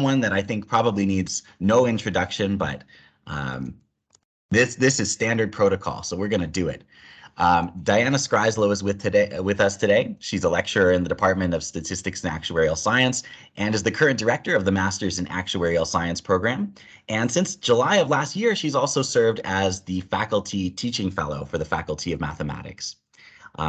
someone that I think probably needs no introduction, but this is standard protocol, so we're going to do it. Diana Skryslo is with us today. She's a lecturer in the Department of Statistics and Actuarial Science and is the current director of the Masters in Actuarial Science program. And since July of last year, she's also served as the Faculty Teaching Fellow for the Faculty of Mathematics.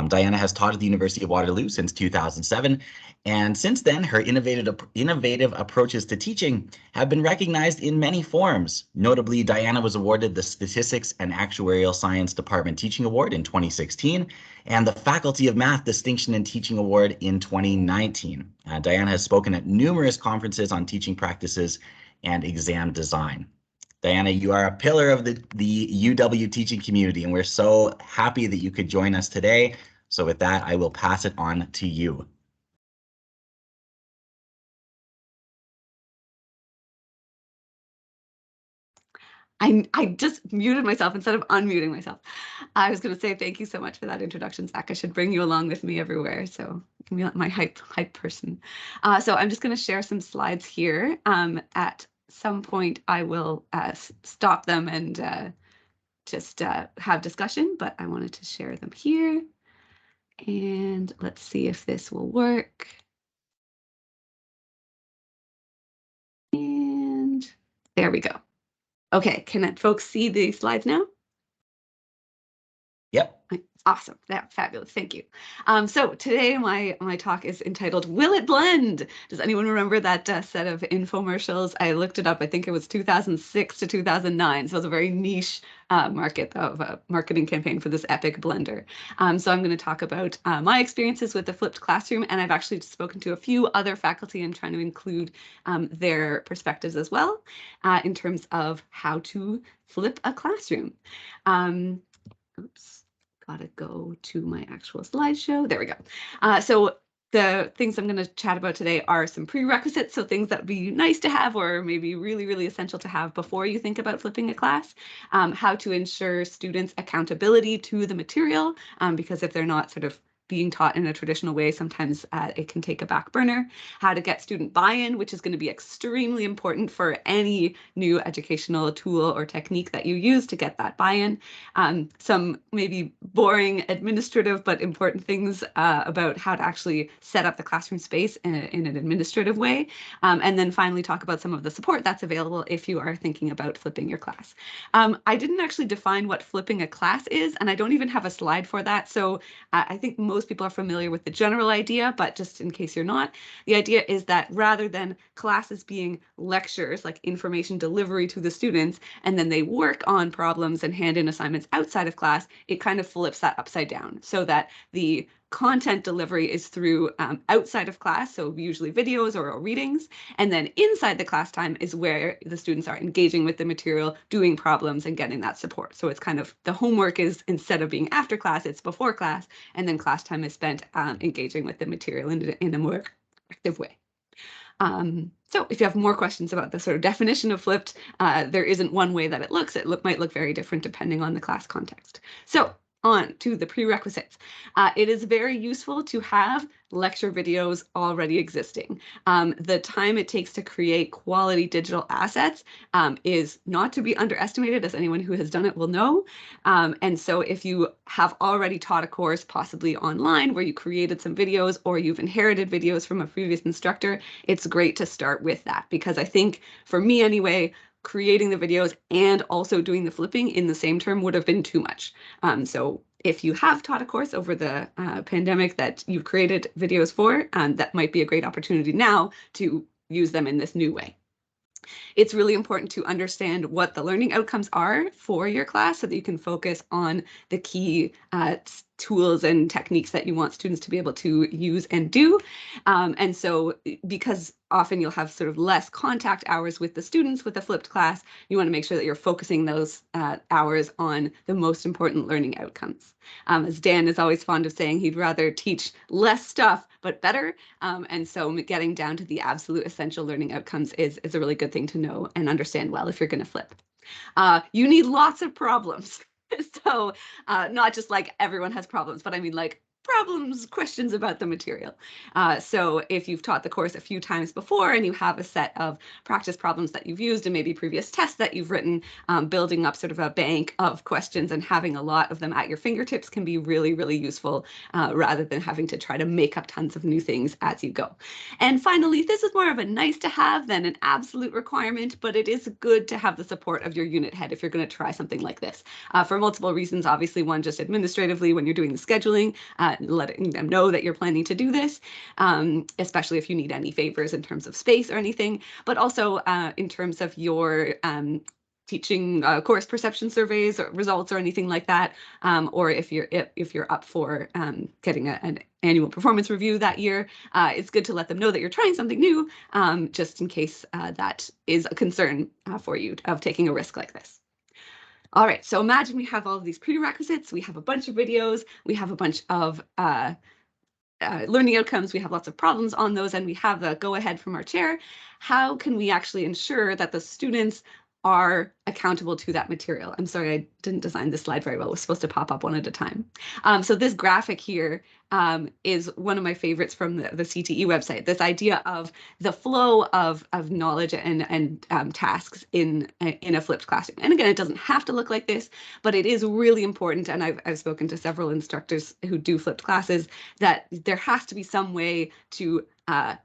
Diana has taught at the University of Waterloo since 2007, and since then, her innovative approaches to teaching have been recognized in many forms. Notably, Diana was awarded the Statistics and Actuarial Science Department Teaching Award in 2016 and the Faculty of Math Distinction in Teaching Award in 2019. Diana has spoken at numerous conferences on teaching practices and exam design. Diana, you are a pillar of the UW teaching community, and we're so happy that you could join us today. So with that, I will pass it on to you. I just muted myself instead of unmuting myself. I was going to say thank you so much for that introduction, Zach. I should bring you along with me everywhere. So my hype person. So I'm just going to share some slides here. At some point, I will stop them and just have discussion, but I wanted to share them here. And let's see if this will work. And there we go. Okay, can folks see the slides now? Yep. Awesome. That's fabulous. Thank you. So today my talk is entitled Will It Blend? Does anyone remember that set of infomercials? I looked it up. I think it was 2006 to 2009. So it was a very niche market of a marketing campaign for this epic blender. So I'm going to talk about my experiences with the flipped classroom, and I've actually spoken to a few other faculty and trying to include their perspectives as well in terms of how to flip a classroom. Oops. Gotta go to my actual slideshow. There we go. So the things I'm going to chat about today are some prerequisites, so things that would be nice to have or maybe really, really essential to have before you think about flipping a class, how to ensure students' accountability to the material, because if they're not sort of being taught in a traditional way, sometimes it can take a back burner, how to get student buy-in, which is going to be extremely important for any new educational tool or technique that you use to get that buy-in, some maybe boring administrative but important things about how to actually set up the classroom space in an administrative way, and then finally talk about some of the support that's available if you are thinking about flipping your class. I didn't actually define what flipping a class is, and I don't even have a slide for that, so I think most people are familiar with the general idea, but just in case you're not, the idea is that rather than classes being lectures, like information delivery to the students, and then they work on problems and hand in assignments outside of class, it kind of flips that upside down so that the content delivery is through outside of class, so usually videos or readings, and then inside the class time is where the students are engaging with the material, doing problems, and getting that support. So it's kind of the homework is, instead of being after class, it's before class, and then class time is spent engaging with the material in a more active way. So if you have more questions about the sort of definition of flipped, there isn't one way that it looks. It might look very different depending on the class context. So on to the prerequisites. It is very useful to have lecture videos already existing. The time it takes to create quality digital assets is not to be underestimated, as anyone who has done it will know. And so if you have already taught a course, possibly online, where you created some videos or you've inherited videos from a previous instructor, it's great to start with that, because I think, for me anyway, creating the videos and also doing the flipping in the same term would have been too much. So if you have taught a course over the pandemic that you've created videos for, that might be a great opportunity now to use them in this new way. It's really important to understand what the learning outcomes are for your class so that you can focus on the key tools and techniques that you want students to be able to use and do. And so because often you'll have sort of less contact hours with the students with a flipped class, you want to make sure that you're focusing those hours on the most important learning outcomes. As Dan is always fond of saying, he'd rather teach less stuff but better. And so getting down to the absolute essential learning outcomes is a really good thing to know and understand well if you're going to flip. You need lots of problems. So not just like everyone has problems, but I mean like problems, questions about the material. So if you've taught the course a few times before and you have a set of practice problems that you've used and maybe previous tests that you've written, building up sort of a bank of questions and having a lot of them at your fingertips can be really, really useful rather than having to try to make up tons of new things as you go. And finally, this is more of a nice to have than an absolute requirement, but it is good to have the support of your unit head if you're going to try something like this for multiple reasons. Obviously, one, just administratively when you're doing the scheduling, letting them know that you're planning to do this, especially if you need any favors in terms of space or anything, but also in terms of your teaching course perception surveys or results or anything like that, or if you're up for getting an annual performance review that year, it's good to let them know that you're trying something new, just in case that is a concern for you of taking a risk like this. All right, so imagine we have all of these prerequisites, we have a bunch of videos, we have a bunch of learning outcomes, we have lots of problems on those, and we have the go-ahead from our chair. How can we actually ensure that the students are accountable to that material? I'm sorry, I didn't design this slide very well. It was supposed to pop up one at a time. So this graphic here is one of my favorites from the CTE website. This idea of the flow of knowledge and tasks in a flipped classroom. And again, it doesn't have to look like this, but it is really important. And I've spoken to several instructors who do flipped classes that there has to be some way to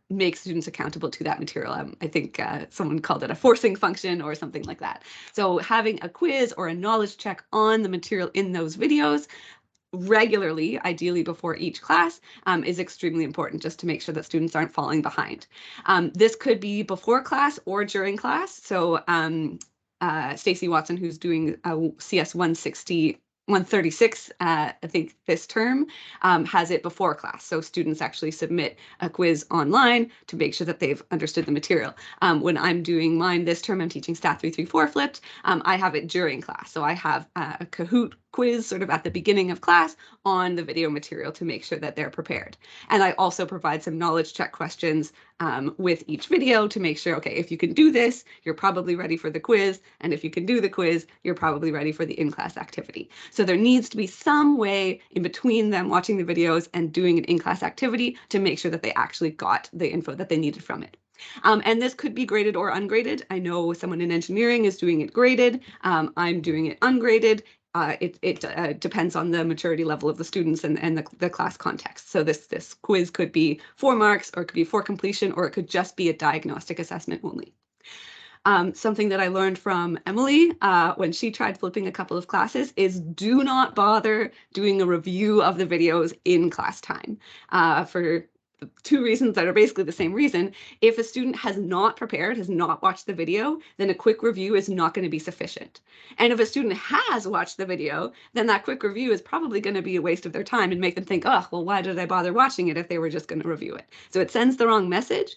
make students accountable to that material. I think someone called it a forcing function or something like that. So having a quiz or a knowledge check on the material in those videos regularly, ideally before each class, is extremely important just to make sure that students aren't falling behind. This could be before class or during class. So Stacey Watson, who's doing CS 136, I think this term, has it before class. So students actually submit a quiz online to make sure that they've understood the material. When I'm doing mine this term, I'm teaching Stat 334 flipped. I have it during class. So I have a Kahoot quiz sort of at the beginning of class on the video material to make sure that they're prepared. And I also provide some knowledge check questions with each video to make sure, okay, if you can do this, you're probably ready for the quiz. And if you can do the quiz, you're probably ready for the in-class activity. So there needs to be some way in between them watching the videos and doing an in-class activity to make sure that they actually got the info that they needed from it. And this could be graded or ungraded. I know someone in engineering is doing it graded. I'm doing it ungraded. It depends on the maturity level of the students and the class context. So this quiz could be 4 marks, or it could be for completion, or it could just be a diagnostic assessment only. Something that I learned from Emily when she tried flipping a couple of classes is do not bother doing a review of the videos in class time for 2 reasons that are basically the same reason. If a student has not prepared, has not watched the video, then a quick review is not going to be sufficient. And if a student has watched the video, then that quick review is probably going to be a waste of their time and make them think, oh, well, why did I bother watching it if they were just going to review it? So it sends the wrong message.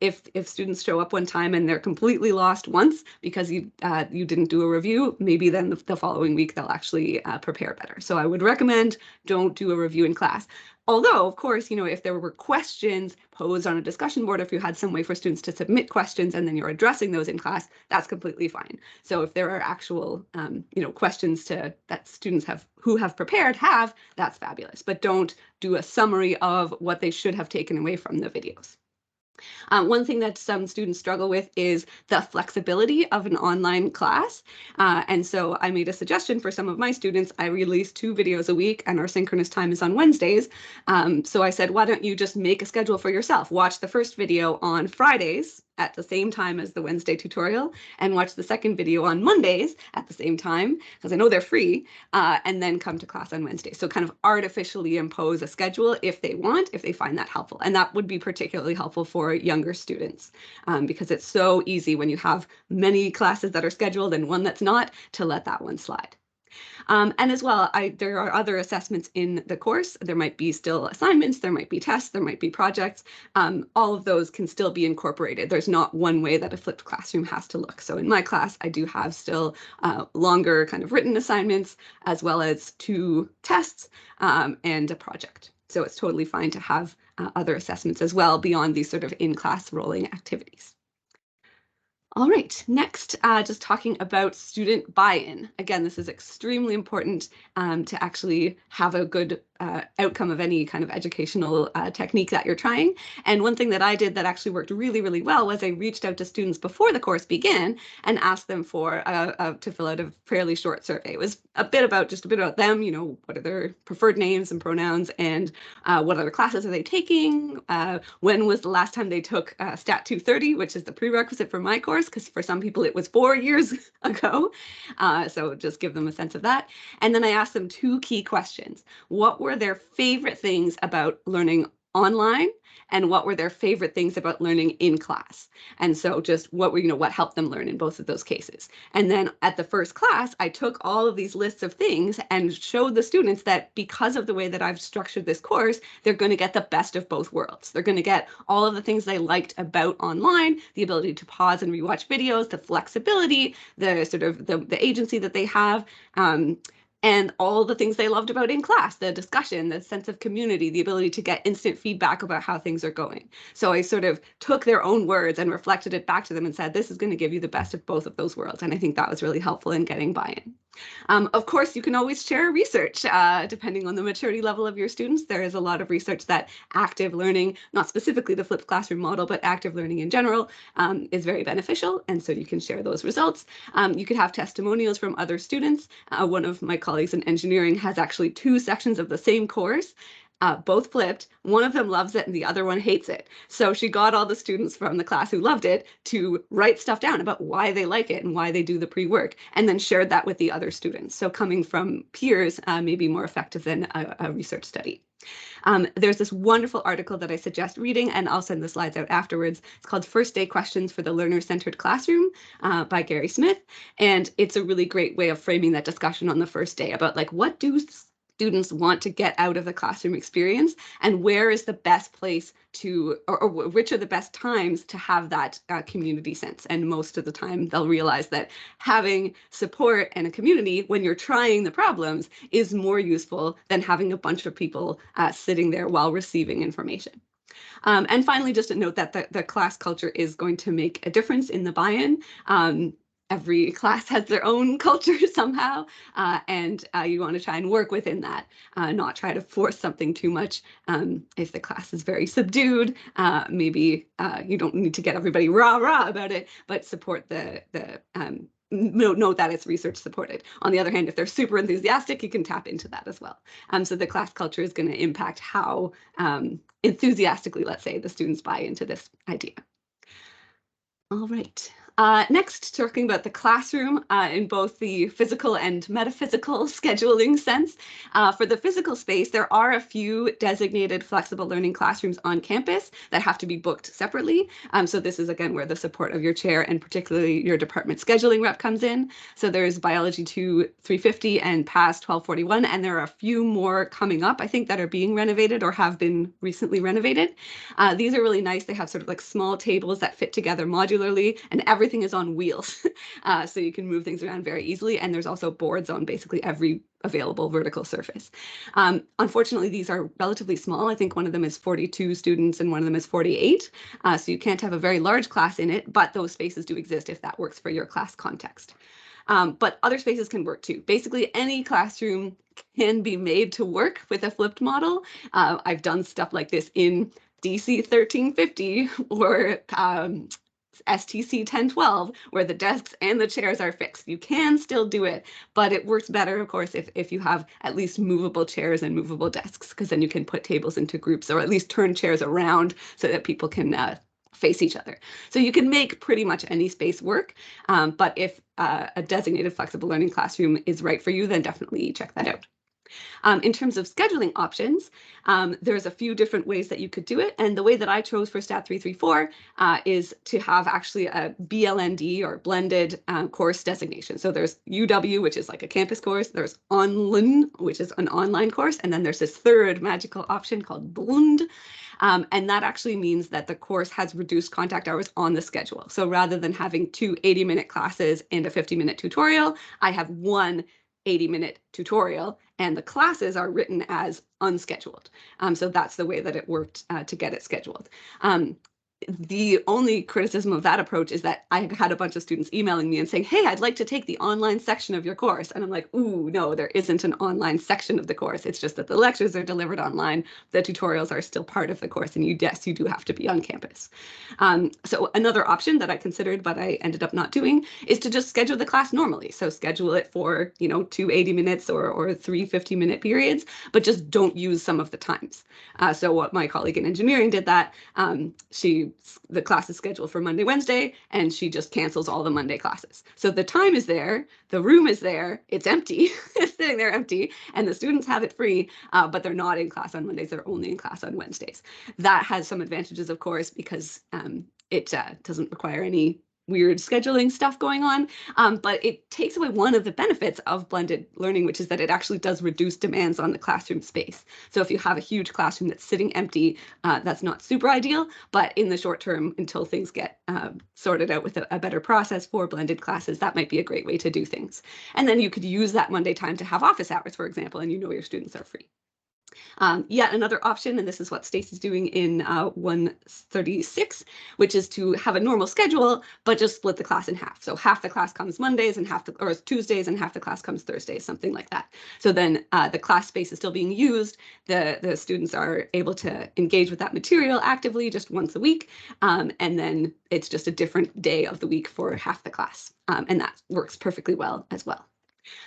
If students show up one time and they're completely lost once because you didn't do a review, maybe then the following week they'll actually prepare better. So I would recommend don't do a review in class. Although, of course, if there were questions posed on a discussion board, if you had some way for students to submit questions and then you're addressing those in class, that's completely fine. So if there are actual, questions that students who have prepared that's fabulous. But don't do a summary of what they should have taken away from the videos. One thing that some students struggle with is the flexibility of an online class. And so I made a suggestion for some of my students. I release 2 videos a week and our synchronous time is on Wednesdays. So I said, why don't you just make a schedule for yourself? Watch the first video on Fridays at the same time as the Wednesday tutorial, and watch the second video on Mondays at the same time, because I know they're free, and then come to class on Wednesday. So kind of artificially impose a schedule if they find that helpful. And that would be particularly helpful for younger students, because it's so easy when you have many classes that are scheduled and one that's not, to let that one slide. And as well, there are other assessments in the course. There might be still assignments, there might be tests, there might be projects. All of those can still be incorporated. There's not one way that a flipped classroom has to look. So in my class, I do have still longer kind of written assignments, as well as 2 tests and a project. So it's totally fine to have other assessments as well beyond these sort of in-class rolling activities. All right, next, just talking about student buy-in. Again, this is extremely important to actually have a good outcome of any kind of educational technique that you're trying. And one thing that I did that actually worked really, really well was I reached out to students before the course began and asked them to fill out a fairly short survey. It was a bit about them, you know, what are their preferred names and pronouns, and what other classes are they taking? When was the last time they took Stat 230, which is the prerequisite for my course, because for some people it was 4 years ago. So just give them a sense of that. And then I asked them two key questions. What were their favorite things about learning online, and what were their favorite things about learning in class? And so just what helped them learn in both of those cases. And then at the first class, I took all of these lists of things and showed the students that because of the way that I've structured this course, they're going to get the best of both worlds. They're going to get all of the things they liked about online, the ability to pause and rewatch videos, the flexibility, the sort of the agency that they have, and all the things they loved about in class, the discussion, the sense of community, the ability to get instant feedback about how things are going. So I sort of took their own words and reflected it back to them and said, this is going to give you the best of both of those worlds. And I think that was really helpful in getting buy-in. Of course, you can always share research depending on the maturity level of your students. There is a lot of research that active learning, not specifically the flipped classroom model, but active learning in general, is very beneficial. And so you can share those results. You could have testimonials from other students. One of my colleagues in engineering has actually 2 sections of the same course, both flipped. One of them loves it and the other one hates it. So she got all the students from the class who loved it to write stuff down about why they like it and why they do the pre-work, and then shared that with the other students. So coming from peers may be more effective than a research study. There's this wonderful article that I suggest reading, and I'll send the slides out afterwards. It's called First Day Questions for the Learner-Centered Classroom by Gary Smith. And it's a really great way of framing that discussion on the first day about like, what do students want to get out of the classroom experience, and where is the best place to, or which are the best times to have that community sense. And most of the time they'll realize that having support and a community when you're trying the problems is more useful than having a bunch of people sitting there while receiving information. And finally, just a note that the class culture is going to make a difference in the buy-in. Every class has their own culture somehow, and you want to try and work within that, not try to force something too much. If the class is very subdued, maybe you don't need to get everybody rah-rah about it, but support note that it's research supported. On the other hand, if they're super enthusiastic, you can tap into that as well. So the class culture is going to impact how enthusiastically, let's say, the students buy into this idea. All right. Next, talking about the classroom in both the physical and metaphysical scheduling sense. For the physical space, there are a few designated flexible learning classrooms on campus that have to be booked separately. So this is, again, where the support of your chair and particularly your department scheduling rep comes in. So there's Biology 2 350 and PAS 1241, and there are a few more coming up, I think, that are being renovated or have been recently renovated. These are really nice. They have sort of like small tables that fit together modularly, and everything is on wheels, so you can move things around very easily. And there's also boards on basically every available vertical surface. Unfortunately, these are relatively small. I think one of them is 42 students and one of them is 48. So you can't have a very large class in it, but those spaces do exist if that works for your class context. But other spaces can work too. Basically, any classroom can be made to work with a flipped model. I've done stuff like this in DC 1350 or STC 1012, where the desks and the chairs are fixed. You can still do it, but it works better, of course, if you have at least movable chairs and movable desks, because then you can put tables into groups or at least turn chairs around so that people can face each other. So you can make pretty much any space work, but if a designated flexible learning classroom is right for you, then definitely check that out. In terms of scheduling options, there's a few different ways that you could do it. And the way that I chose for Stat 334 is to have actually a BLND or blended course designation. So there's UW, which is like a campus course. There's Online, which is an online course. And then there's this third magical option called Blund. And that actually means that the course has reduced contact hours on the schedule. So rather than having 2 80-minute classes and a 50-minute tutorial, I have one 80-minute tutorial, and the classes are written as unscheduled. So that's the way that it worked to get it scheduled. the only criticism of that approach is that I had a bunch of students emailing me and saying, hey, I'd like to take the online section of your course. And I'm like, ooh, no, there isn't an online section of the course. It's just that the lectures are delivered online. The tutorials are still part of the course. And yes, you do have to be on campus. So another option that I considered, but I ended up not doing, is to just schedule the class normally. So schedule it for, 2 80 minutes or 3 50-minute periods, but just don't use some of the times. So what my colleague in engineering did that. The class is scheduled for Monday, Wednesday, and she just cancels all the Monday classes. So the time is there, the room is there, it's empty, it's sitting there empty, and the students have it free, but they're not in class on Mondays, they're only in class on Wednesdays. That has some advantages, of course, because it doesn't require any weird scheduling stuff going on, but it takes away one of the benefits of blended learning, which is that it actually does reduce demands on the classroom space. So if you have a huge classroom that's sitting empty, that's not super ideal, but in the short term, until things get sorted out with a better process for blended classes, that might be a great way to do things. And then you could use that Monday time to have office hours, for example, and your students are free. Yet another option, and this is what Stacey's doing in 136, which is to have a normal schedule, but just split the class in half. So half the class comes Mondays and or Tuesdays, and half the class comes Thursdays, something like that. So then the class space is still being used. The students are able to engage with that material actively just once a week. And then it's just a different day of the week for half the class. And that works perfectly well as well.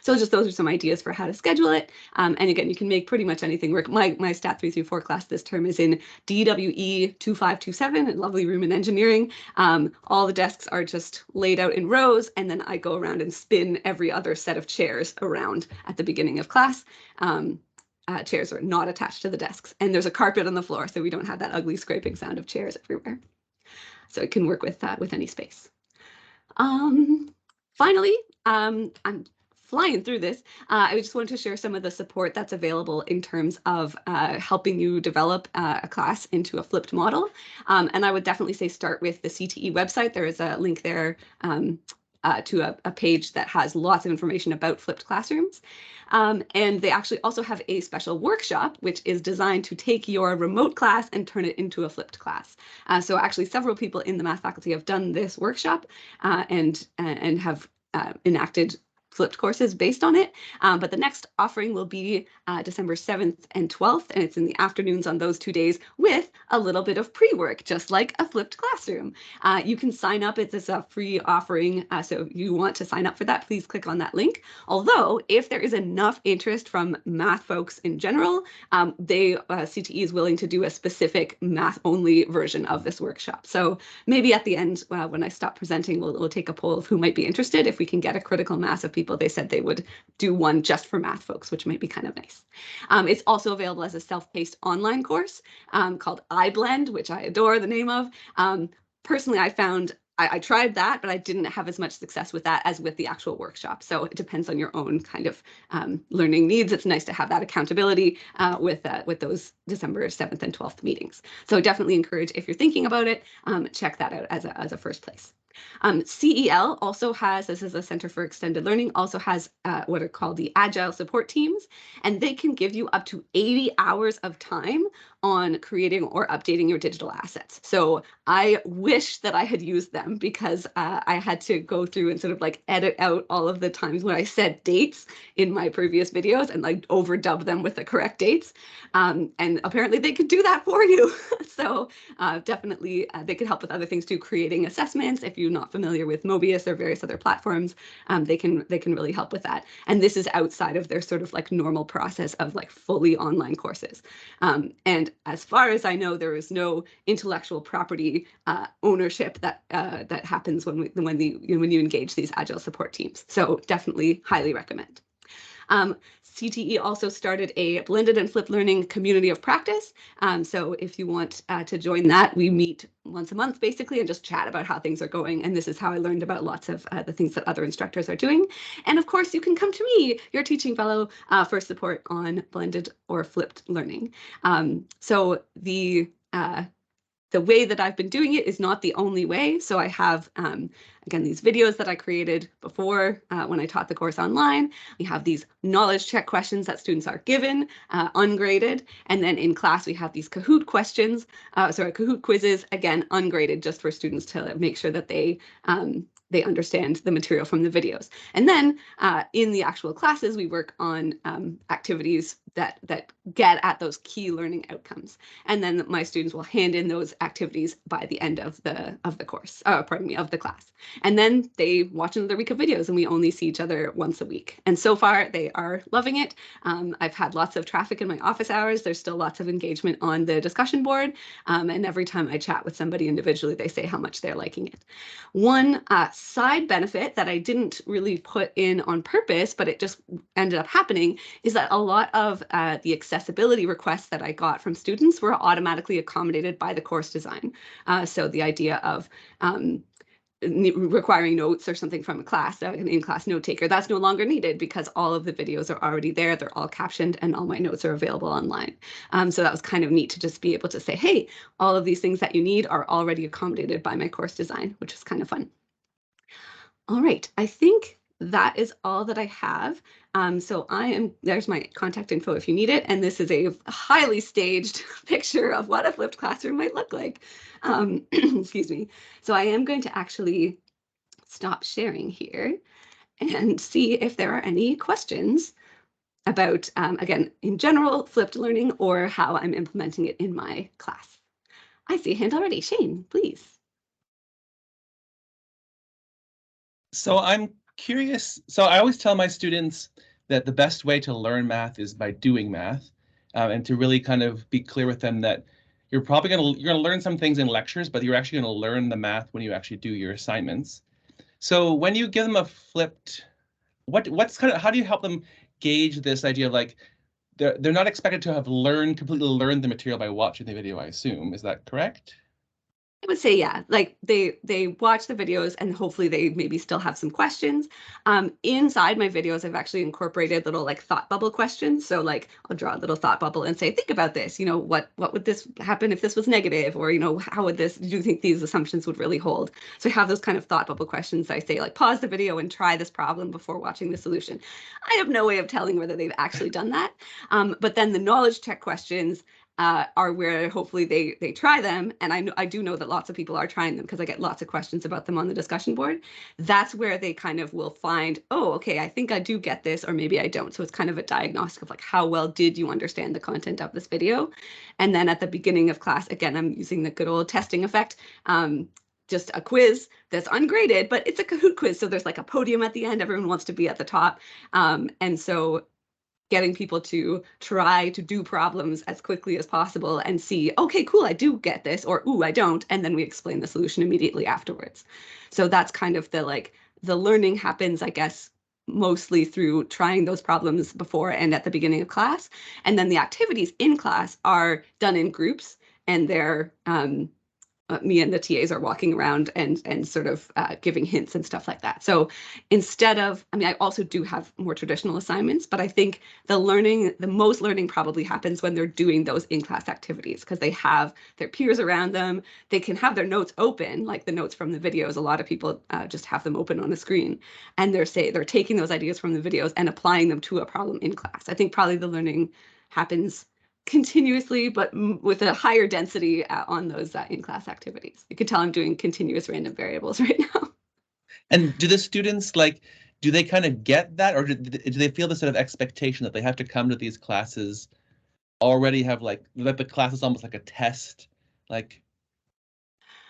So just those are some ideas for how to schedule it. And again, you can make pretty much anything work. My Stat 334 class this term is in DWE 2527, a lovely room in engineering. All the desks are just laid out in rows, and then I go around and spin every other set of chairs around at the beginning of class. Chairs are not attached to the desks, and there's a carpet on the floor, so we don't have that ugly scraping sound of chairs everywhere. So it can work with any space. Finally, I'm flying through this. I just wanted to share some of the support that's available in terms of helping you develop a class into a flipped model. And I would definitely say start with the CTE website. There is a link there to a page that has lots of information about flipped classrooms. And they actually also have a special workshop, which is designed to take your remote class and turn it into a flipped class. So actually several people in the math faculty have done this workshop and have enacted flipped courses based on it. But the next offering will be December 7th and 12th, and it's in the afternoons on those 2 days with a little bit of pre-work, just like a flipped classroom. You can sign up. It's a free offering. So if you want to sign up for that, please click on that link. Although if there is enough interest from math folks in general, CTE is willing to do a specific math-only version of this workshop. So maybe at the end, when I stop presenting, we'll take a poll of who might be interested. If we can get a critical mass of people, they said they would do one just for math folks, which might be kind of nice. It's also available as a self-paced online course called iBlend, which I adore the name of. Personally, I found I tried that, but I didn't have as much success with that as with the actual workshop. So it depends on your own kind of learning needs. It's nice to have that accountability with those December 7th and 12th meetings. So definitely encourage, if you're thinking about it, check that out as a first place. CEL also has, this is a Center for Extended Learning, also has what are called the Agile support teams, and they can give you up to 80 hours of time on creating or updating your digital assets. So I wish that I had used them, because I had to go through and sort of like edit out all of the times when I said dates in my previous videos and like overdub them with the correct dates. And apparently they could do that for you. So definitely they could help with other things too, creating assessments. If you're not familiar with Mobius or various other platforms, they can really help with that. And this is outside of their sort of like normal process of like fully online courses. And as far as I know, there is no intellectual property ownership that happens when you engage these Agile support teams. So definitely highly recommend. CTE also started a blended and flipped learning community of practice. So if you want to join that, we meet once a month basically and just chat about how things are going. And this is how I learned about lots of the things that other instructors are doing. And of course, you can come to me, your teaching fellow, for support on blended or flipped learning. So the the way that I've been doing it is not the only way. So I have, again, these videos that I created before when I taught the course online. We have these knowledge check questions that students are given, ungraded. And then in class, we have these Kahoot questions, Kahoot quizzes, again, ungraded, just for students to make sure that they understand the material from the videos. And then in the actual classes, we work on activities that get at those key learning outcomes. And then my students will hand in those activities by the end of the course, of the class. And then they watch another week of videos, and we only see each other once a week. And so far, they are loving it. I've had lots of traffic in my office hours. There's still lots of engagement on the discussion board. And every time I chat with somebody individually, they say how much they're liking it. One side benefit that I didn't really put in on purpose, but it just ended up happening, is that a lot of the accessibility requests that I got from students were automatically accommodated by the course design. So the idea of requiring notes or something from a class, an in-class note taker, that's no longer needed because all of the videos are already there. They're all captioned and all my notes are available online. So that was kind of neat to just be able to say, hey, all of these things that you need are already accommodated by my course design, which is kind of fun. All right, I think that is all that I have. So there's my contact info if you need it. And this is a highly staged picture of what a flipped classroom might look like. Excuse me. So I am going to actually stop sharing here and see if there are any questions about, again, in general, flipped learning or how I'm implementing it in my class. I see a hand already. Shane, please. So I'm curious. So I always tell my students that the best way to learn math is by doing math, and to really kind of be clear with them that you're gonna learn some things in lectures, but you're actually gonna learn the math when you actually do your assignments. So when you give them a flipped, how do you help them gauge this idea of like they're not expected to have completely learned the material by watching the video, I assume. Is that correct? I would say, yeah, like they watch the videos and hopefully they maybe still have some questions. Inside my videos, I've actually incorporated little like thought bubble questions. So like I'll draw a little thought bubble and say, think about this, what would this happen if this was negative? Or, how would do you think these assumptions would really hold? So I have those kind of thought bubble questions. I say like, pause the video and try this problem before watching the solution. I have no way of telling whether they've actually done that. But then the knowledge check questions are where hopefully they try them. And I do know that lots of people are trying them because I get lots of questions about them on the discussion board. That's where they kind of will find, oh, okay, I think I do get this, or maybe I don't. So it's kind of a diagnostic of like, how well did you understand the content of this video? And then at the beginning of class, again, I'm using the good old testing effect. Just a quiz that's ungraded, but it's a Kahoot quiz. So there's like a podium at the end. Everyone wants to be at the top. And so getting people to try to do problems as quickly as possible and see, okay, cool, I do get this, or ooh, I don't, and then we explain the solution immediately afterwards. So that's kind of the learning happens, I guess, mostly through trying those problems before and at the beginning of class. And then the activities in class are done in groups, and they're me and the TAs are walking around and sort of giving hints and stuff like that. So instead of, I also do have more traditional assignments, but I think the most learning probably happens when they're doing those in-class activities because they have their peers around them. They can have their notes open, like the notes from the videos. A lot of people just have them open on the screen, and they're taking those ideas from the videos and applying them to a problem in class. I think probably the learning happens continuously, but with a higher density on those in-class activities. You can tell I'm doing continuous random variables right now. And do the students do they kind of get that, or do they feel the sort of expectation that they have to come to these classes already have that the class is almost like a test? Do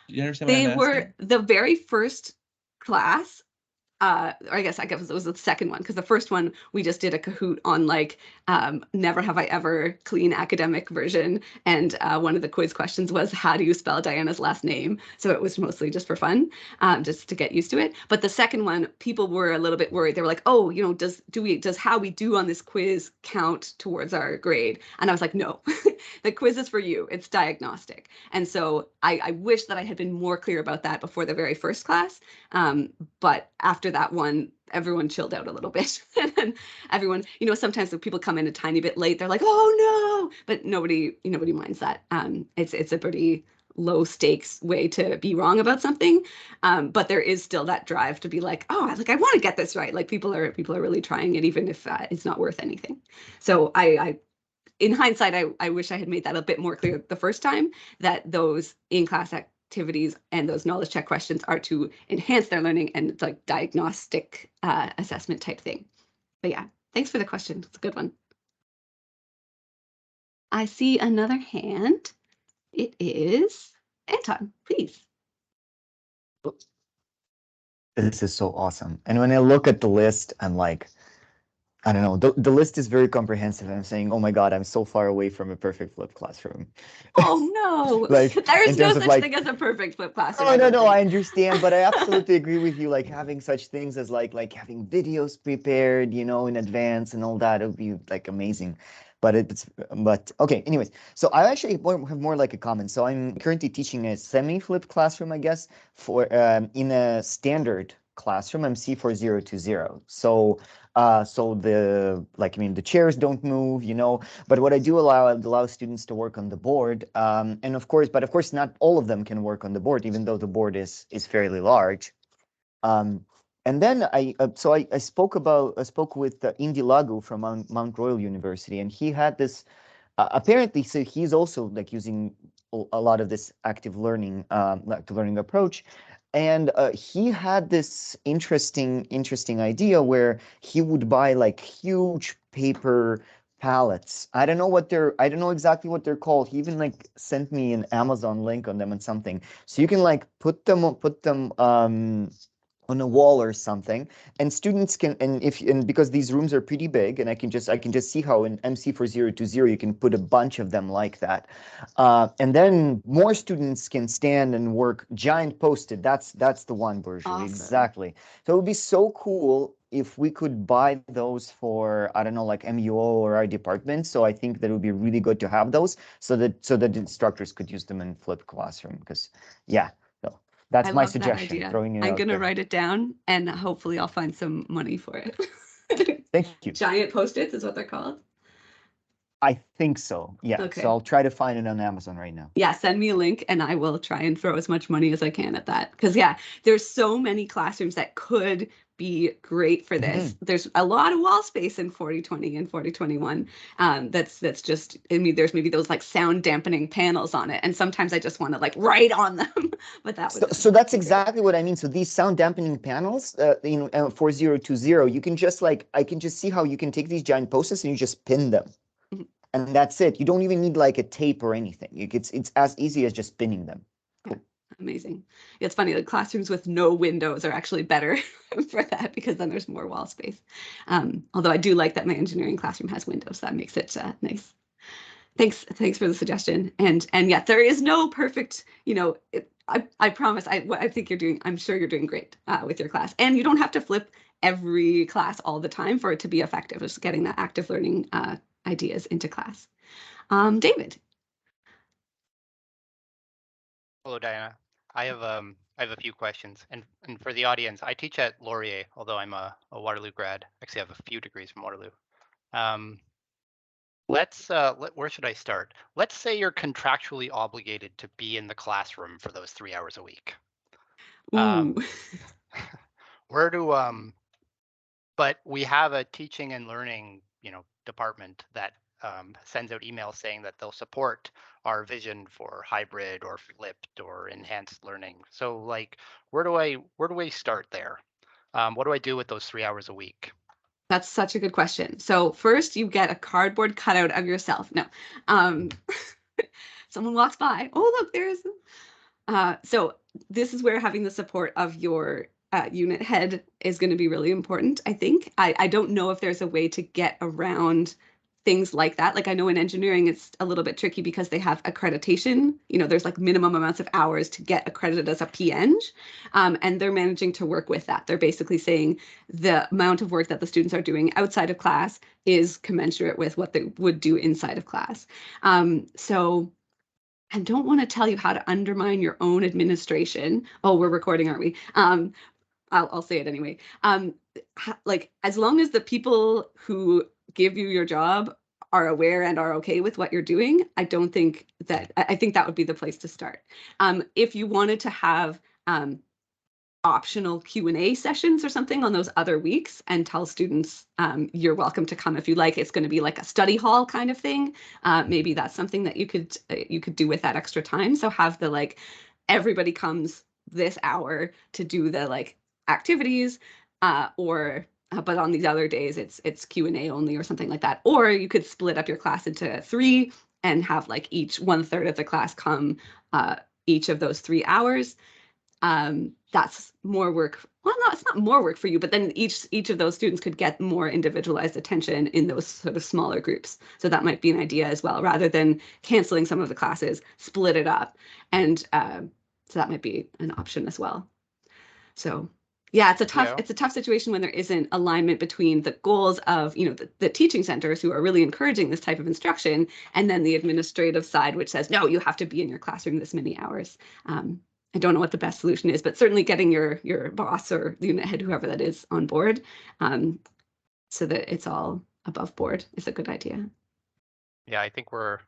you understand what I'm asking? They were the very first class. Or I guess it was the second one, because the first one we just did a Kahoot on never have I ever clean academic version, and one of the quiz questions was, how do you spell Diana's last name? So it was mostly just for fun, just to get used to it. But the second one, people were a little bit worried. They were like, oh, does how we do on this quiz count towards our grade? And I was like, no, the quiz is for you. It's diagnostic. And so I wish that I had been more clear about that before the very first class. But after that one, everyone chilled out a little bit. And then everyone, sometimes when people come in a tiny bit late, they're like, oh no, but nobody minds that. It's a pretty low stakes way to be wrong about something. But there is still that drive to be like, oh, like I want to get this right. Like people are really trying it, even if it's not worth anything. So I in hindsight, I wish I had made that a bit more clear the first time, that those in-class activities and those knowledge check questions are to enhance their learning, and it's like diagnostic assessment type thing. But yeah, thanks for the question. It's a good one. I see another hand. It is Anton, please. This is so awesome. And when I look at the list, I'm like, I don't know, the list is very comprehensive. I'm saying, oh my God, I'm so far away from a perfect flipped classroom. Oh no, Like, there's in no terms of, such like, thing as a perfect flipped classroom. Oh, I no, don't no, I think. understand, but I absolutely agree with you. Like having such things as like having videos prepared, you know, in advance and all that, it would be like amazing. But okay, anyways, so I actually have more like a comment. So I'm currently teaching a semi-flipped classroom, I guess, for in a standard classroom. I'm C4020. So the chairs don't move, you know, but what I do allow students to work on the board, and of course not all of them can work on the board, even though the board is fairly large. And then I spoke with Indy Lagu from Mount Royal University, and he had this apparently. So he's also like using a lot of this active learning approach. And he had this interesting idea where he would buy like huge paper pallets. I don't know exactly what they're called. He even like sent me an Amazon link on them and something. So you can like put them on a wall or something, and students can, and because these rooms are pretty big, and I can just see how in MC4020 you can put a bunch of them like that, and then more students can stand and work giant post-it. That's the one, Burju. Awesome. Exactly. So it would be so cool if we could buy those for, I don't know, like MUO or our department. So I think that it would be really good to have those, so that instructors could use them in flipped classroom. Because yeah. That's I my love that suggestion, idea. throwing it I'm out gonna there. write it down, and hopefully I'll find some money for it. Thank you. Giant post-its is what they're called. I think so. Yeah. Okay. So I'll try to find it on Amazon right now. Yeah, send me a link and I will try and throw as much money as I can at that. Because yeah, there's so many classrooms that could be great for this. There's a lot of wall space in 4020 and 4021. That's just, I mean, there's maybe those like sound dampening panels on it, and sometimes I just want to like write on them. But that would So that's exactly what I mean. So these sound dampening panels, in 4020, you can just like, I can just see how you can take these giant post-its and you just pin them. And that's it. You don't even need like a tape or anything. It's as easy as just pinning them. Cool. Amazing. It's funny, like classrooms with no windows are actually better for that, because then there's more wall space. Although I do like that my engineering classroom has windows. That makes it nice. Thanks for the suggestion. And yeah, there is no perfect, you know, I promise, I think you're doing, I'm sure you're doing great with your class. And you don't have to flip every class all the time for it to be effective. Just getting that active learning ideas into class. David. Hello, Diana. I have a few questions, and for the audience, I teach at Laurier, although I'm a Waterloo grad. Actually, I have a few degrees from Waterloo. Where should I start? Let's say you're contractually obligated to be in the classroom for those 3 hours a week. Ooh. But we have a teaching and learning, department that sends out emails saying that they'll support our vision for hybrid or flipped or enhanced learning. So like, where do I start there? What do I do with those 3 hours a week? That's such a good question. So first you get a cardboard cutout of yourself. No, someone walks by. Oh, look, there's, so this is where having the support of your unit head is going to be really important, I think. I don't know if there's a way to get around things like that. Like I know in engineering, it's a little bit tricky because they have accreditation. You know, there's like minimum amounts of hours to get accredited as a PEng, and they're managing to work with that. They're basically saying the amount of work that the students are doing outside of class is commensurate with what they would do inside of class. So I don't want to tell you how to undermine your own administration. Oh, we're recording, aren't we? I'll say it anyway. Like as long as the people who give you your job are aware and are okay with what you're doing, I think that would be the place to start. If you wanted to have optional Q&A sessions or something on those other weeks and tell students you're welcome to come if you like, it's going to be like a study hall kind of thing. Maybe that's something that you could do with that extra time. So have the like everybody comes this hour to do the like activities but on these other days it's Q&A only or something like that. Or you could split up your class into 3 and have like each 1/3 of the class come each of those 3 hours. That's more work. Well, no, it's not more work for you, but then each of those students could get more individualized attention in those sort of smaller groups. So that might be an idea as well, rather than canceling some of the classes, split it up. And so that might be an option as well. So yeah, it's a tough situation when there isn't alignment between the goals of, you know, the teaching centers who are really encouraging this type of instruction, and then the administrative side, which says, no, you have to be in your classroom this many hours. I don't know what the best solution is, but certainly getting your boss or the unit head, whoever that is, on board, so that it's all above board is a good idea. Yeah, I think we're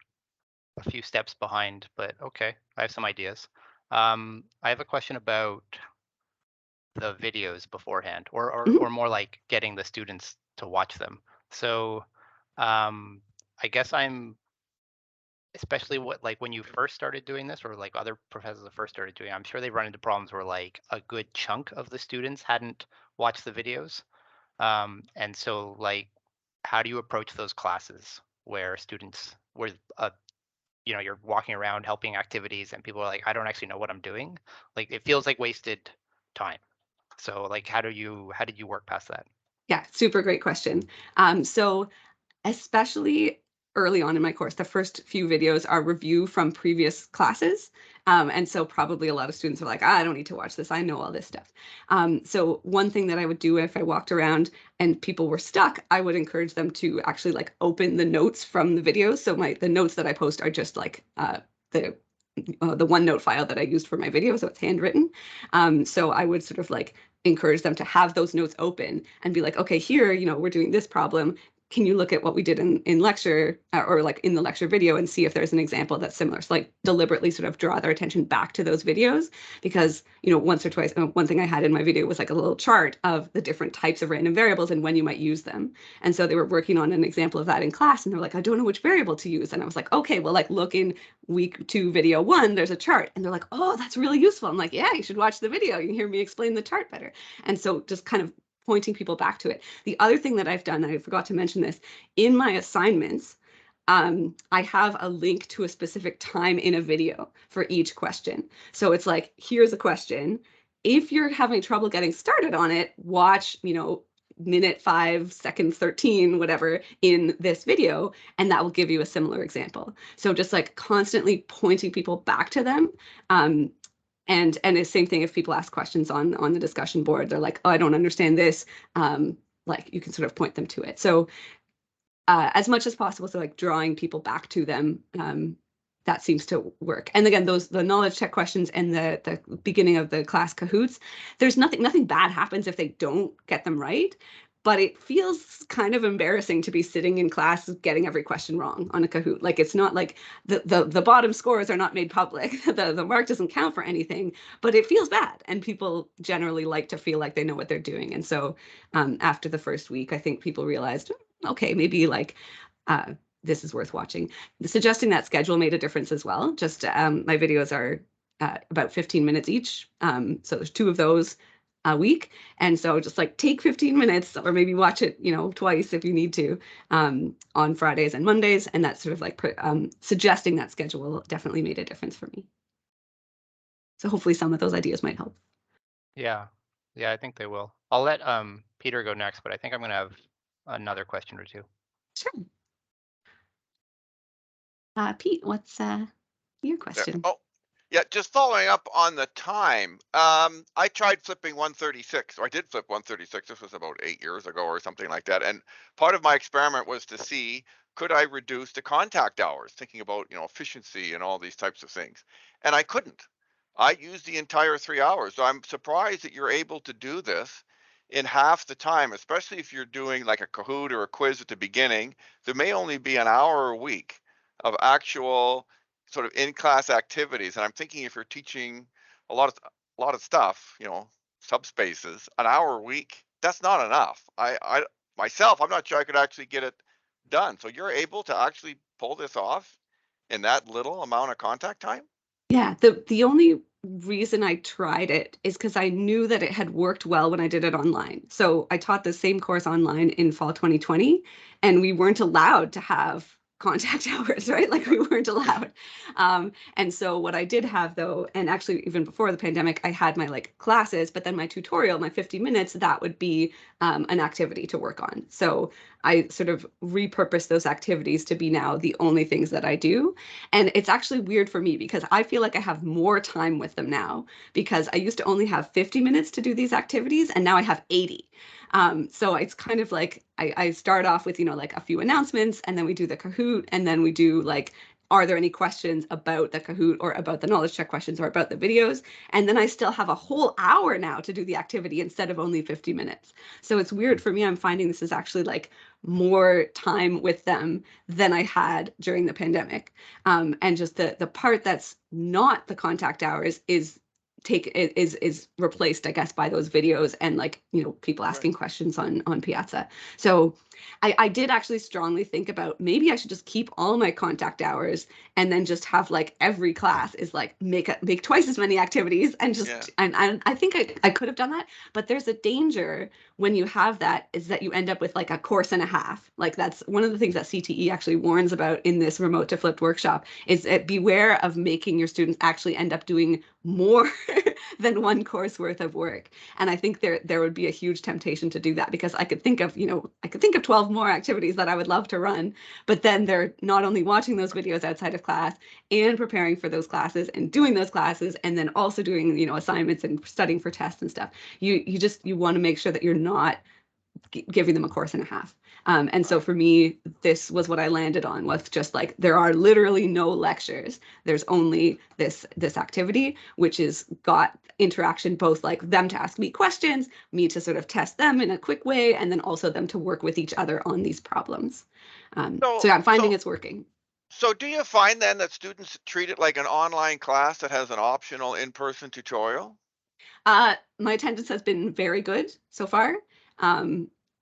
a few steps behind, but okay, I have some ideas. I have a question about the videos beforehand, or more like getting the students to watch them. So I guess especially when you first started doing this, or like other professors that first started doing it, I'm sure they run into problems where like a good chunk of the students hadn't watched the videos. And so like, how do you approach those classes where you're walking around helping activities and people are like, I don't actually know what I'm doing. Like, it feels like wasted time. So like, how did you work past that? Yeah, super great question. So especially early on in my course, the first few videos are review from previous classes. And so probably a lot of students are like, I don't need to watch this. I know all this stuff. So one thing that I would do if I walked around and people were stuck, I would encourage them to actually like open the notes from the videos. So the notes that I post are just like the OneNote file that I used for my video, so it's handwritten. So I would sort of like encourage them to have those notes open and be like, okay, here, you know, we're doing this problem. Can you look at what we did in lecture or like in the lecture video and see if there's an example that's similar? So like deliberately sort of draw their attention back to those videos, because, you know, once or twice, one thing I had in my video was like a little chart of the different types of random variables and when you might use them. And so they were working on an example of that in class and they're like, I don't know which variable to use. And I was like, okay, well, like look in week 2, video 1, there's a chart. And they're like, oh, that's really useful. I'm like, yeah, you should watch the video. You can hear me explain the chart better. And so just kind of pointing people back to it. The other thing that I've done, I forgot to mention this, in my assignments, I have a link to a specific time in a video for each question. So it's like, here's a question. If you're having trouble getting started on it, watch, you know, minute 5, second 13, whatever, in this video, and that will give you a similar example. So just like constantly pointing people back to them. And the same thing if people ask questions on the discussion board, they're like, oh, I don't understand this. Like you can sort of point them to it. So as much as possible, so like drawing people back to them, that seems to work. And again, the knowledge check questions and the beginning of the class Kahoots, there's nothing bad happens if they don't get them right. But it feels kind of embarrassing to be sitting in class getting every question wrong on a Kahoot. Like it's not like the bottom scores are not made public. The mark doesn't count for anything, but it feels bad. And people generally like to feel like they know what they're doing. And so after the first week, I think people realized, okay, maybe like this is worth watching. Suggesting that schedule made a difference as well. Just my videos are about 15 minutes each. So there's 2 of those a week. And so just like take 15 minutes or maybe watch it, you know, twice if you need to on Fridays and Mondays. And that's sort of like suggesting that schedule definitely made a difference for me. So hopefully some of those ideas might help. Yeah, I think they will. I'll let Peter go next, but I think I'm going to have another question or 2. Sure. Pete, what's your question? Yeah, just following up on the time. I tried flipping 136, or I did flip 136. This was about 8 years ago or something like that. And part of my experiment was to see, could I reduce the contact hours, thinking about, you know, efficiency and all these types of things. And I couldn't. I used the entire 3 hours. So I'm surprised that you're able to do this. in half the time, especially if you're doing like a Kahoot or a quiz at the beginning, there may only be an hour a week of actual sort of in-class activities. And I'm thinking if you're teaching a lot of stuff, you know, subspaces, an hour a week, that's not enough. I myself, I'm not sure I could actually get it done. So you're able to actually pull this off in that little amount of contact time? Yeah, the only reason I tried it is because I knew that it had worked well when I did it online. So I taught the same course online in fall 2020, and we weren't allowed to have contact hours, right? Like we weren't allowed. And so what I did have though, and actually even before the pandemic, I had my like classes, but then my tutorial, my 50 minutes, that would be an activity to work on. So I sort of repurposed those activities to be now the only things that I do. And it's actually weird for me because I feel like I have more time with them now because I used to only have 50 minutes to do these activities and now I have 80. So it's kind of like I start off with, you know, like a few announcements and then we do the Kahoot and then we do like, are there any questions about the Kahoot or about the knowledge check questions or about the videos? And then I still have a whole hour now to do the activity instead of only 50 minutes. So it's weird for me. I'm finding this is actually like more time with them than I had during the pandemic. And just the part that's not the contact hours is replaced, I guess, by those videos and like, you know, people asking questions on Piazza. So I did actually strongly think about maybe I should just keep all my contact hours and then just have like every class is like make twice as many activities and just and I think I could have done that, but there's a danger when you have that is that you end up with like a course and a half. Like that's one of the things that CTE actually warns about in this remote to flipped workshop is beware of making your students actually end up doing more than one course worth of work. And I think there would be a huge temptation to do that because I could think of 12 more activities that I would love to run, but then they're not only watching those videos outside of class and preparing for those classes and doing those classes and then also doing, you know, assignments and studying for tests and stuff. You want to make sure that you're not giving them a course and a half. And so for me, this was what I landed on was just like, there are literally no lectures. There's only this activity, which is got interaction, both like them to ask me questions, me to sort of test them in a quick way, and then also them to work with each other on these problems. So yeah, I'm finding it's working. So do you find then that students treat it like an online class that has an optional in-person tutorial? My attendance has been very good so far.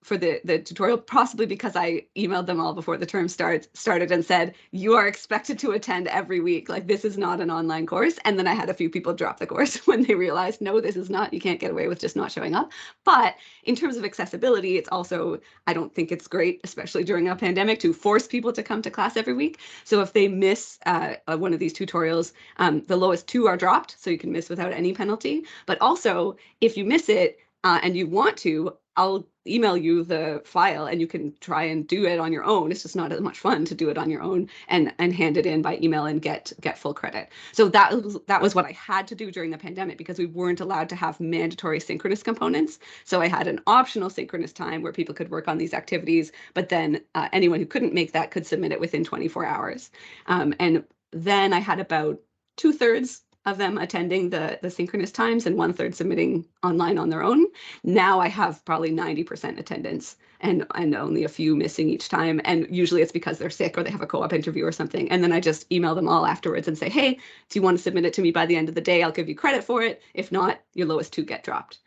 For the tutorial, possibly because I emailed them all before the term started and said, you are expected to attend every week. Like this is not an online course. And then I had a few people drop the course when they realized, no, this is not, you can't get away with just not showing up. But in terms of accessibility, it's also, I don't think it's great, especially during a pandemic, to force people to come to class every week. So if they miss one of these tutorials, the lowest 2 are dropped, so you can miss without any penalty. But also, if you miss it and you want to, I'll email you the file and you can try and do it on your own. It's just not as much fun to do it on your own and hand it in by email and get full credit. So that was what I had to do during the pandemic because we weren't allowed to have mandatory synchronous components. So I had an optional synchronous time where people could work on these activities, but then anyone who couldn't make that could submit it within 24 hours. And then I had about 2/3 of them attending the synchronous times and 1/3 submitting online on their own. Now I have probably 90% attendance and only a few missing each time. And usually it's because they're sick or they have a co-op interview or something. And then I just email them all afterwards and say, hey, do you want to submit it to me by the end of the day? I'll give you credit for it. If not, your lowest 2 get dropped.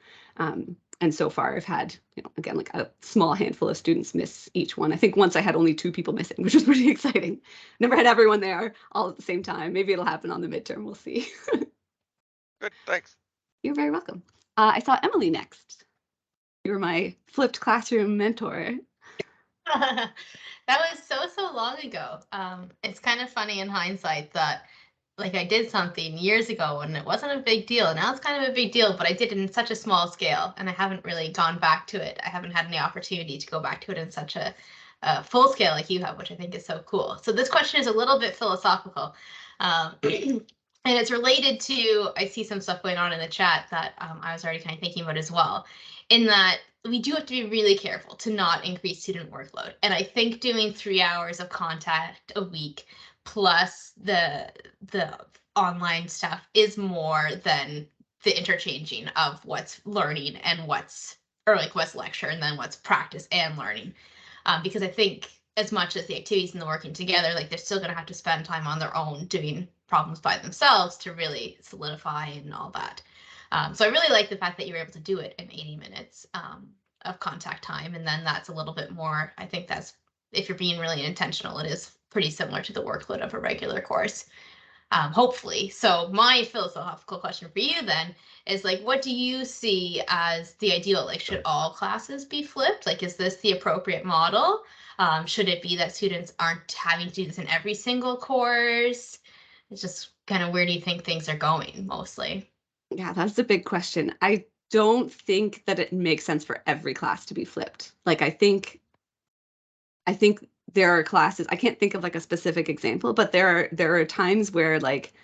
And so far I've had, you know, again, like a small handful of students miss each one. I think once I had only 2 people missing, which was pretty exciting. Never had everyone there all at the same time. Maybe it'll happen on the midterm. We'll see. Good, thanks. You're very welcome. I saw Emily next. You were my flipped classroom mentor. That was so long ago. It's kind of funny in hindsight that like I did something years ago and it wasn't a big deal. Now it's kind of a big deal, but I did it in such a small scale and I haven't really gone back to it. I haven't had any opportunity to go back to it in such a full scale like you have, which I think is so cool. So this question is a little bit philosophical. And it's related to, I see some stuff going on in the chat that I was already kind of thinking about as well, in that we do have to be really careful to not increase student workload. And I think doing 3 hours of contact a week plus the online stuff is more than the interchanging of what's learning and what's or like what's lecture and then what's practice and learning. Because I think as much as the activities and the working together, like they're still going to have to spend time on their own doing problems by themselves to really solidify and all that. So I really like the fact that you were able to do it in 80 minutes of contact time. And then that's a little bit more, I think that's, if you're being really intentional, it is pretty similar to the workload of a regular course, hopefully. So my philosophical question for you then is like, what do you see as the ideal? Like, should all classes be flipped? Like, is this the appropriate model? Should it be that students aren't having to do this in every single course? It's just kind of, where do you think things are going mostly? Yeah, that's a big question. I don't think that it makes sense for every class to be flipped. Like, I think there are classes, I can't think of like a specific example, but there are times where like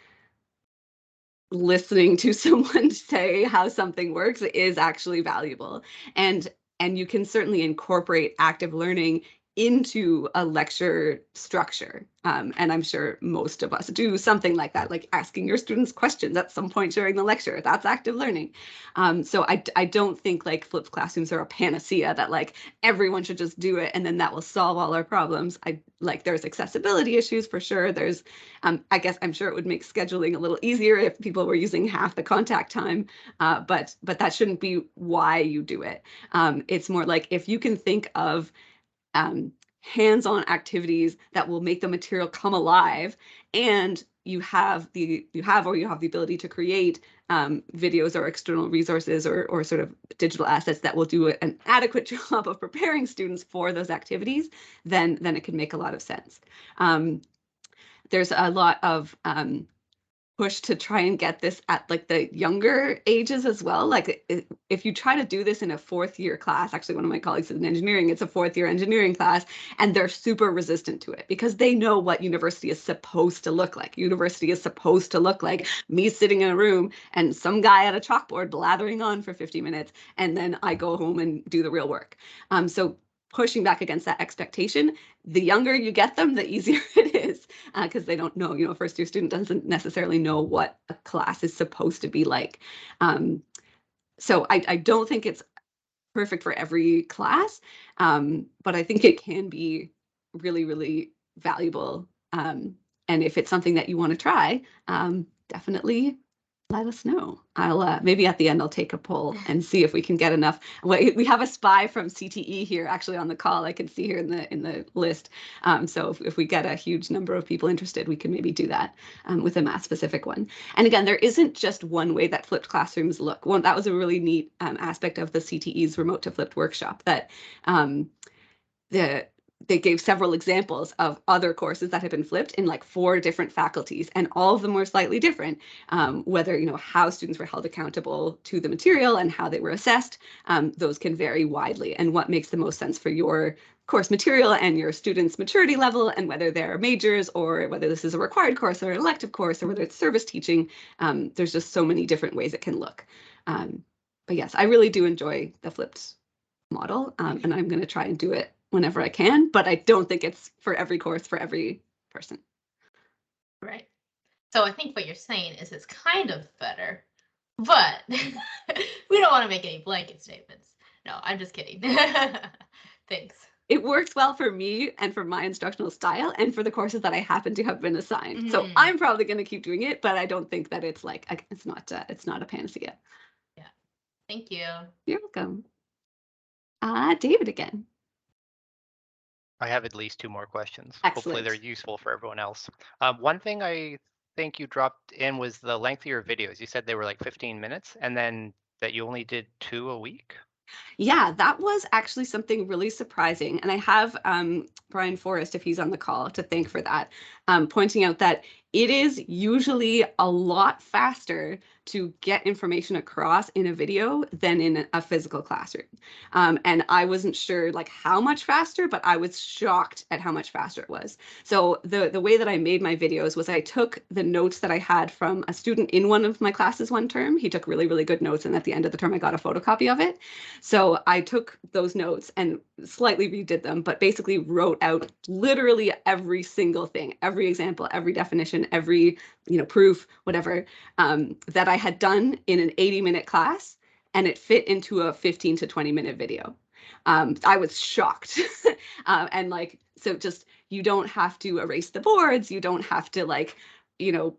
listening to someone say how something works is actually valuable. And you can certainly incorporate active learning into a lecture structure. And I'm sure most of us do something like that, like asking your students questions at some point during the lecture. That's active learning. So I don't think like flipped classrooms are a panacea that like everyone should just do it and then that will solve all our problems. There's accessibility issues for sure. There's, I guess I'm sure it would make scheduling a little easier if people were using half the contact time, but that shouldn't be why you do it. It's more like if you can think of hands-on activities that will make the material come alive, and you have the ability to create videos or external resources or sort of digital assets that will do an adequate job of preparing students for those activities, then it can make a lot of sense. There's a lot of push to try and get this at like the younger ages as well. Like if you try to do this in a fourth year class, actually one of my colleagues is in engineering, it's a fourth year engineering class, and they're super resistant to it because they know what university is supposed to look like. University is supposed to look like me sitting in a room and some guy at a chalkboard blathering on for 50 minutes, and then I go home and do the real work. So pushing back against that expectation, the younger you get them, the easier it is, because they don't know, a first year student doesn't necessarily know what a class is supposed to be like. So I don't think it's perfect for every class, but I think it can be really, really valuable. And if it's something that you want to try, definitely let us know. I'll maybe at the end I'll take a poll and see if we can get enough. We have a spy from CTE here actually on the call. I can see here in the list. So if we get a huge number of people interested, we can maybe do that with a math specific one. And again, there isn't just one way that flipped classrooms look. That was a really neat aspect of the CTE's remote to flipped workshop, that they gave several examples of other courses that had been flipped in like 4 different faculties, and all of them were slightly different, whether, how students were held accountable to the material and how they were assessed. Those can vary widely, and what makes the most sense for your course material and your students' maturity level, and whether they're majors or whether this is a required course or an elective course or whether it's service teaching. There's just so many different ways it can look. But yes, I really do enjoy the flipped model, and I'm going to try and do it whenever I can, but I don't think it's for every course for every person. Right. So I think what you're saying is it's kind of better, but we don't want to make any blanket statements. No, I'm just kidding. Thanks. It works well for me and for my instructional style and for the courses that I happen to have been assigned. So I'm probably going to keep doing it, but I don't think that it's like, it's not a panacea. Yeah. Thank you. You're welcome. David again. I have at least 2 more questions. Excellent. Hopefully they're useful for everyone else. One thing I think you dropped in was the length of your videos. You said they were like 15 minutes and then that you only did 2 a week. Yeah, that was actually something really surprising. And I have Brian Forrest, if he's on the call, to thank for that, pointing out that it is usually a lot faster to get information across in a video than in a physical classroom. And I wasn't sure like how much faster, but I was shocked at how much faster it was. So the way that I made my videos was I took the notes that I had from a student in one of my classes one term. He took really, really good notes, and at the end of the term I got a photocopy of it. So I took those notes and slightly redid them, but basically wrote out literally every single thing, every example, every definition, every proof, whatever, that I had done in an 80-minute class, and it fit into a 15 to 20 minute video. I was shocked. And like, so just, you don't have to erase the boards. You don't have to like, you know,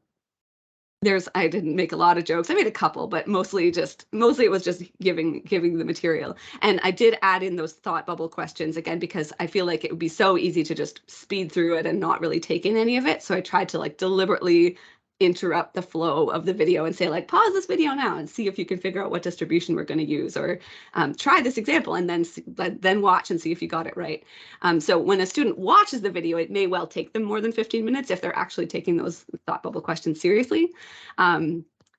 I didn't make a lot of jokes. I made a couple, but mostly it was just giving the material. And I did add in those thought bubble questions again, because I feel like it would be so easy to just speed through it and not really take in any of it. So I tried to like deliberately interrupt the flow of the video and say like, pause this video now and see if you can figure out what distribution we're going to use, or try this example and then watch and see if you got it right. So when a student watches the video, it may well take them more than 15 minutes if they're actually taking those thought bubble questions seriously.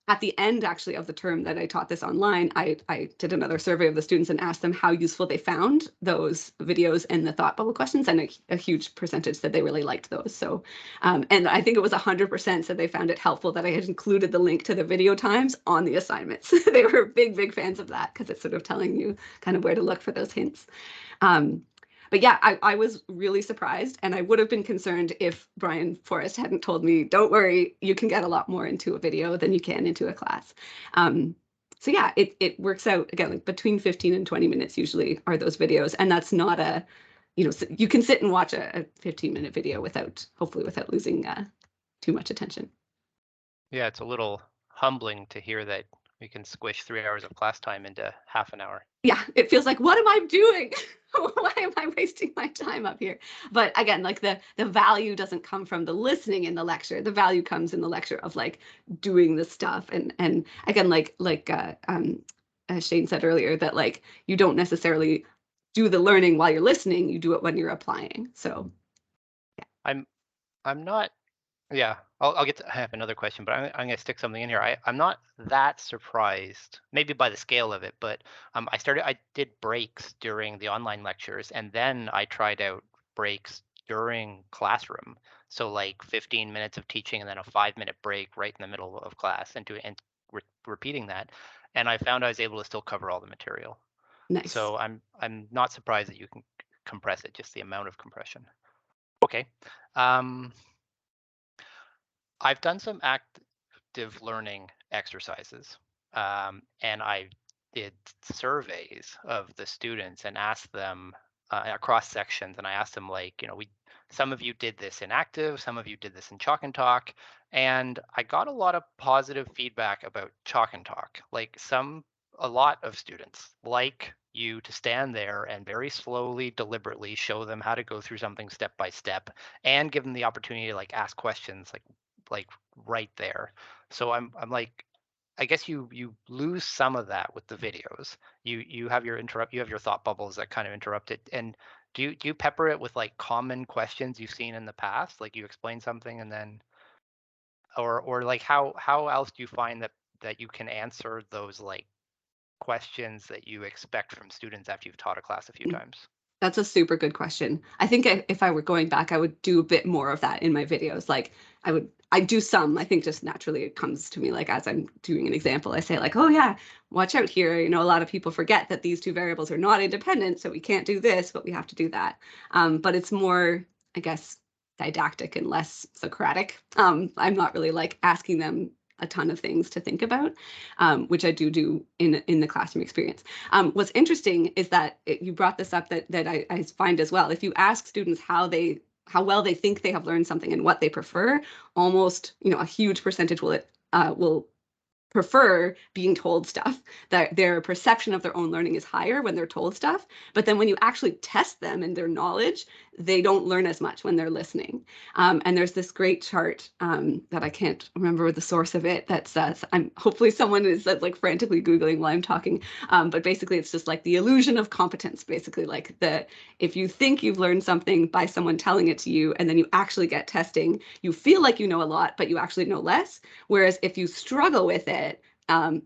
At the end, actually, of the term that I taught this online, I did another survey of the students and asked them how useful they found those videos and the thought bubble questions, and a huge percentage said they really liked those. So, and I think it was 100% said they found it helpful that I had included the link to the video times on the assignments. They were big fans of that, because it's sort of telling you kind of where to look for those hints. But yeah, I was really surprised, and I would have been concerned if Brian Forrest hadn't told me, don't worry, you can get a lot more into a video than you can into a class. So yeah, it works out, again, like between 15 and 20 minutes usually are those videos. And that's not a, you know, you can sit and watch a 15-minute video hopefully without losing too much attention. Yeah, it's a little humbling to hear that we can squish 3 hours of class time into half an hour. Yeah, it feels like, what am I doing? Why am I wasting my time up here? But again, like the value doesn't come from the listening in the lecture. The value comes in the lecture of like doing the stuff. And again, like as Shane said earlier, that like you don't necessarily do the learning while you're listening. You do it when you're applying. So yeah. I'm not. Yeah, I'll get to, I have another question, but I'm going to stick something in here. I'm not that surprised, maybe by the scale of it, but I did breaks during the online lectures, and then I tried out breaks during classroom. So like 15 minutes of teaching and then a 5-minute break right in the middle of class, and repeating that. And I found I was able to still cover all the material. Nice. So I'm not surprised that you can compress it, just the amount of compression. Okay. I've done some active learning exercises, and I did surveys of the students and asked them across sections, and I asked them, like, you know, some of you did this in active, some of you did this in Chalk and Talk, and I got a lot of positive feedback about Chalk and Talk. Like a lot of students like you to stand there and very slowly, deliberately show them how to go through something step by step, and give them the opportunity to like ask questions like right there. So I'm like, I guess you lose some of that with the videos. You have your thought bubbles that kind of interrupt it. And do you pepper it with like common questions you've seen in the past? Like you explain something and then, or like how else do you find that you can answer those like questions that you expect from students after you've taught a class a few times? That's a super good question. I think if I were going back, I would do a bit more of that in my videos. Like I do some, I think just naturally it comes to me, like as I'm doing an example, I say like, oh yeah, watch out here. You know, a lot of people forget that these two variables are not independent, so we can't do this, but we have to do that. But it's more, I guess, didactic and less Socratic. I'm not really like asking them a ton of things to think about, which I do in the classroom experience. What's interesting is that you brought this up that I find as well. If you ask students how well they think they have learned something and what they prefer, almost, you know, a huge percentage will prefer being told stuff. That their perception of their own learning is higher when they're told stuff. But then when you actually test them and their knowledge, they don't learn as much when they're listening. And there's this great chart that I can't remember the source of it that says, hopefully someone is like frantically Googling while I'm talking. But basically it's just like the illusion of competence, basically like if you think you've learned something by someone telling it to you and then you actually get testing, you feel like you know a lot, but you actually know less. Whereas if you struggle with it, and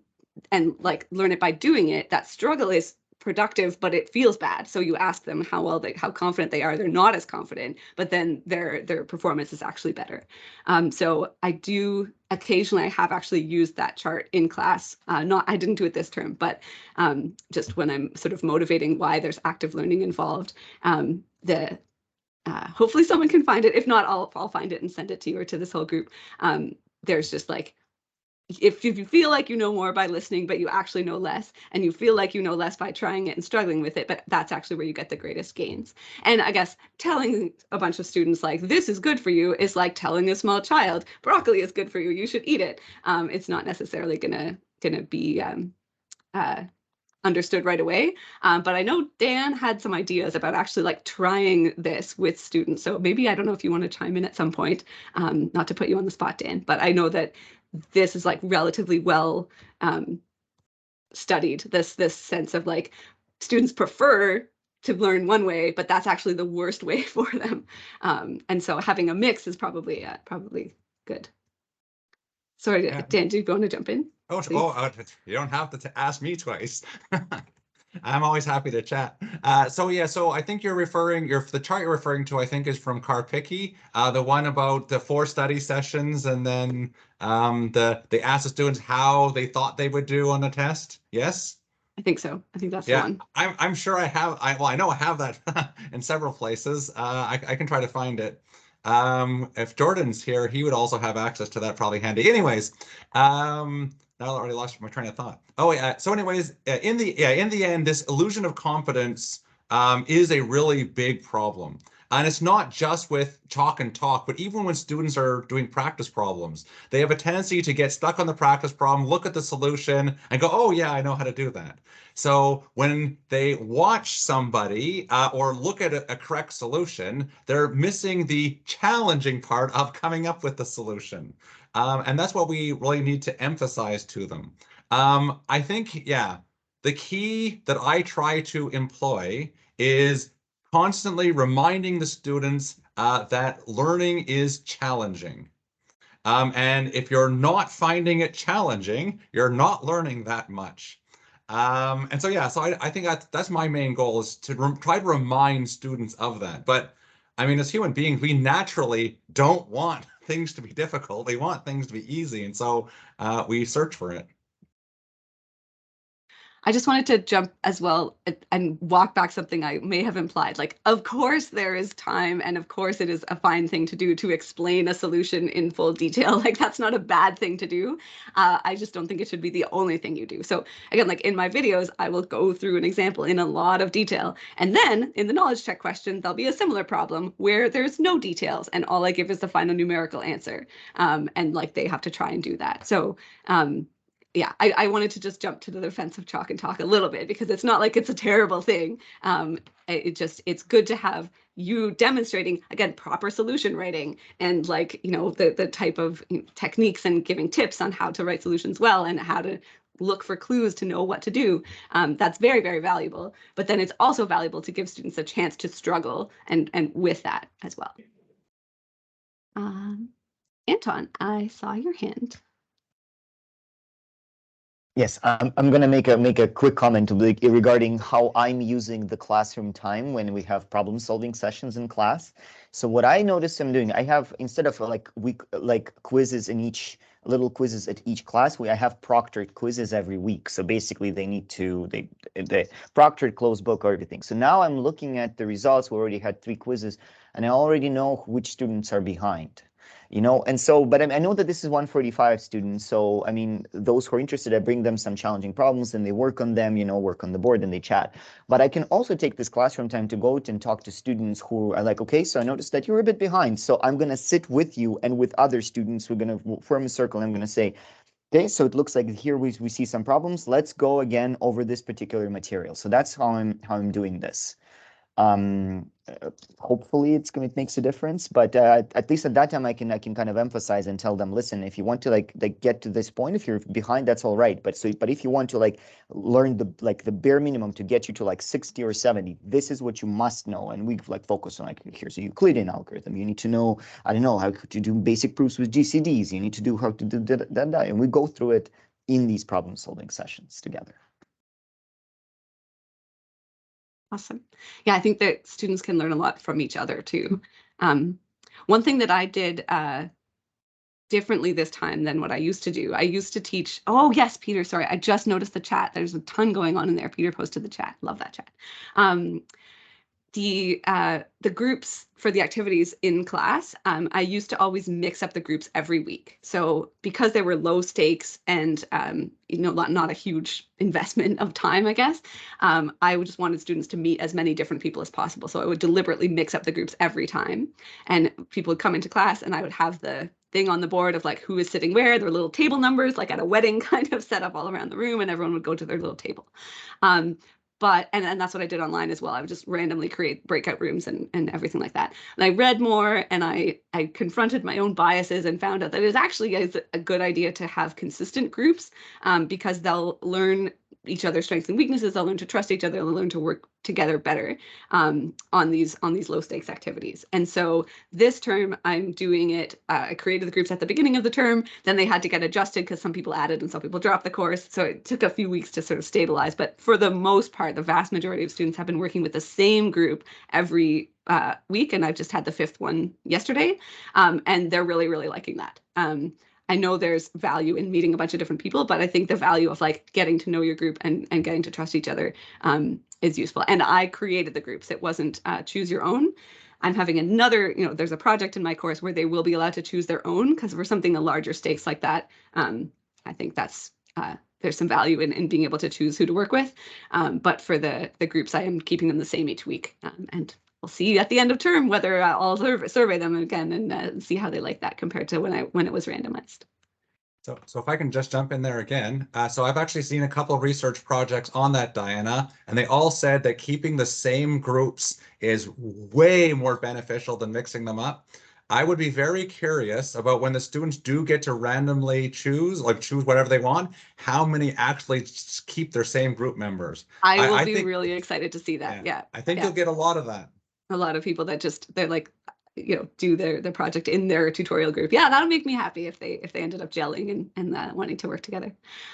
like learn it by doing it, that struggle is productive, but it feels bad. So you ask them how confident they are. They're not as confident, but then their performance is actually better. So I do occasionally, I have actually used that chart in class. I didn't do it this term, but just when I'm sort of motivating why there's active learning involved. Hopefully someone can find it. If not, I'll find it and send it to you or to this whole group. There's just like if you feel like you know more by listening, but you actually know less, and you feel like you know less by trying it and struggling with it, but that's actually where you get the greatest gains. And I guess telling a bunch of students like, this is good for you, is like telling a small child, broccoli is good for you, you should eat it. It's not necessarily gonna be understood right away. But I know Dan had some ideas about actually like trying this with students. So maybe, I don't know if you want to chime in at some point, not to put you on the spot, Dan, but I know that this is like relatively well studied, this sense of like students prefer to learn one way, but that's actually the worst way for them. And so having a mix is probably good. Sorry, Yeah. Dan, do you want to jump in? Oh, you don't have to ask me twice. I'm always happy to chat. So I think the chart you're referring to, I think, is from Karpicki, the one about the 4 study sessions, and then they asked the students how they thought they would do on the test. Yes? I think so. I think that's the one. I'm sure I have. I know I have that in several places. I can try to find it. If Jordan's here, he would also have access to that, probably handy. Anyways, now I already lost my train of thought. Oh, yeah. So anyways, in the end, this illusion of competence is a really big problem. And it's not just with chalk and talk, but even when students are doing practice problems, they have a tendency to get stuck on the practice problem, look at the solution, and go, oh, yeah, I know how to do that. So when they watch somebody or look at a correct solution, they're missing the challenging part of coming up with the solution. And that's what we really need to emphasize to them. I think, the key that I try to employ is constantly reminding the students that learning is challenging. And if you're not finding it challenging, you're not learning that much. And so I think that's my main goal, is to try to remind students of that. But I mean, as human beings, we naturally don't want things to be difficult. We want things to be easy. And so we search for it. I just wanted to jump as well and walk back something I may have implied. Like, of course there is time, and of course it is a fine thing to do to explain a solution in full detail. Like, that's not a bad thing to do. I just don't think it should be the only thing you do. So again, like in my videos, I will go through an example in a lot of detail. And then in the knowledge check question, there'll be a similar problem where there's no details and all I give is the final numerical answer. And like they have to try and do that. So yeah, I wanted to just jump to the defense of chalk and talk a little bit, because it's not like it's a terrible thing. It's good to have you demonstrating, again, proper solution writing and like, the type of techniques and giving tips on how to write solutions well and how to look for clues to know what to do. That's very, very valuable. But then it's also valuable to give students a chance to struggle and with that as well. Anton, I saw your hand. Yes, I'm going to make a quick comment regarding how I'm using the classroom time when we have problem solving sessions in class. So what I noticed I'm doing, I have, instead of like quizzes in each, little quizzes at each class, I have proctored quizzes every week. So basically they proctored closed book or everything. So now I'm looking at the results. We already had 3 quizzes and I already know which students are behind. And so, but I know that this is 145 students. So, I mean, those who are interested, I bring them some challenging problems and they work on them, work on the board and they chat. But I can also take this classroom time to go out and talk to students who are like, okay, so I noticed that you're a bit behind. So I'm going to sit with you and with other students who are going to form a circle. I'm going to say, okay, so it looks like here we see some problems. Let's go again over this particular material. So that's how I'm doing this. Hopefully it makes a difference, but at least at that time I can kind of emphasize and tell them, listen, if you want to like get to this point, if you're behind, that's all right. But if you want to like learn the bare minimum to get you to like 60 or 70, this is what you must know. And we like focus on like, here's a Euclidean algorithm. You need to know, I don't know, how to do basic proofs with GCDs. You need to do how to do that. And we go through it in these problem solving sessions together. Awesome. Yeah, I think that students can learn a lot from each other too. One thing that I did differently this time than what I used to do, I used to teach, oh yes, Peter, sorry, I just noticed the chat. There's a ton going on in there. Peter posted the chat. Love that chat. the groups for the activities in class, I used to always mix up the groups every week. So because they were low stakes and not a huge investment of time, I guess, I just wanted students to meet as many different people as possible. So I would deliberately mix up the groups every time, and people would come into class, and I would have the thing on the board of like who is sitting where, their little table numbers, like at a wedding, kind of set up all around the room, and everyone would go to their little table. But that's what I did online as well. I would just randomly create breakout rooms and everything like that. And I read more, and I confronted my own biases and found out that it actually is a good idea to have consistent groups, because they'll learn each other's strengths and weaknesses. They'll learn to trust each other. They'll learn to work together better on these low stakes activities. And so this term I'm doing it. I created the groups at the beginning of the term. Then they had to get adjusted because some people added and some people dropped the course. So it took a few weeks to sort of stabilize. But for the most part, the vast majority of students have been working with the same group every week. And I've just had the 5th one yesterday. And they're really, really liking that. I know there's value in meeting a bunch of different people, but I think the value of like getting to know your group and getting to trust each other is useful. And I created the groups. It wasn't choose your own. I'm having another, there's a project in my course where they will be allowed to choose their own, because for something a larger stakes like that, I think that's there's some value in being able to choose who to work with. But for the groups, I am keeping them the same each week. And we'll see at the end of term whether I'll survey them again and see how they like that compared to when it was randomized. So if I can just jump in there again. So I've actually seen a couple of research projects on that, Diana, and they all said that keeping the same groups is way more beneficial than mixing them up. I would be very curious about when the students do get to randomly choose whatever they want, how many actually keep their same group members. I will be really excited to see that. Yeah. I think you'll get a lot of that. A lot of people that they're like, do their project in their tutorial group. Yeah, that'll make me happy if they ended up gelling and wanting to work together.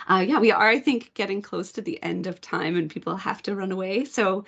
Yeah, we are, I think, getting close to the end of time and people have to run away. So